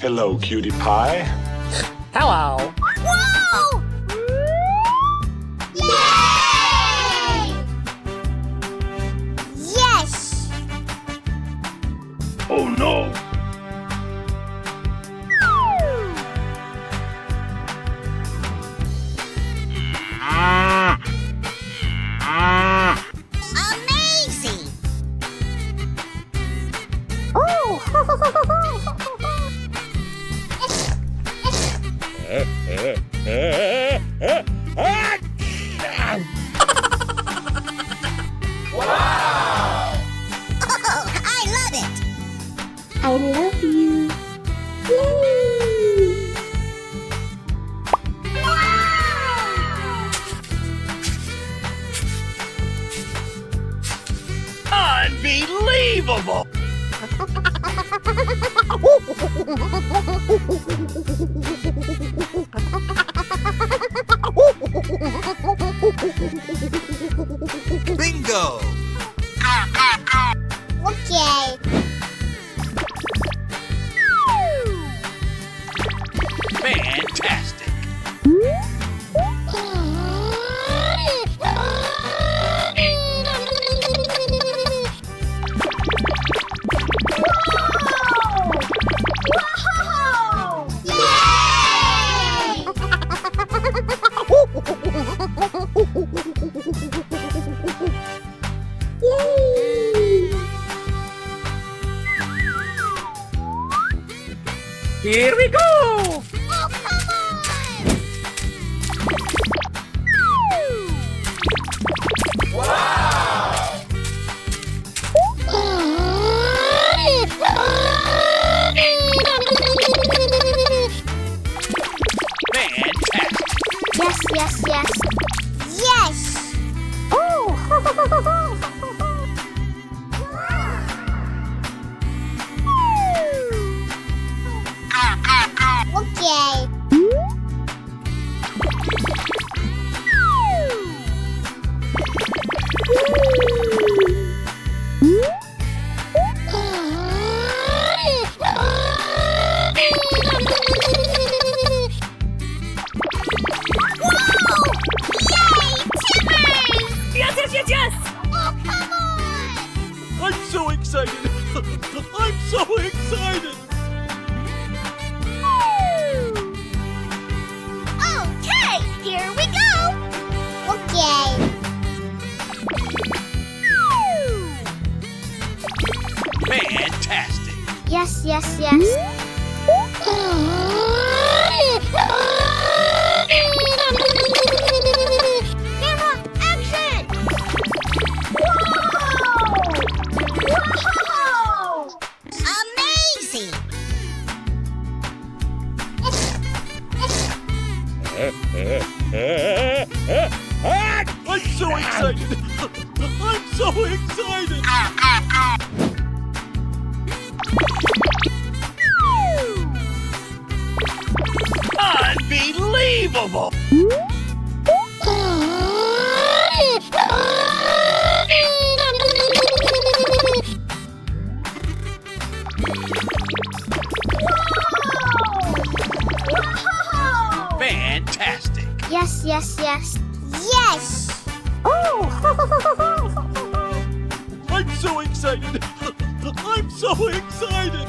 Hello, cutie pie. Hello. Whoa! Yay! Yes! Oh no! Amazing! Oh! I love it! I love you. Yay! Unbelievable! Bingo! Okay. Fantastic! Here we go! Oh, come on! Fantastic! Yes, yes, yes. Yes! Oh! Okay. Yes! Oh, come on! I'm so excited! I'm so excited! Okay, here we go. Okay. Fantastic! Yes, yes, yes. Camera, action! Whoa! Amazing! I'm so excited! I'm so excited! Unbelievable! Fantastic! Yes, yes, yes. Yes! Oh! I'm so excited! I'm so excited!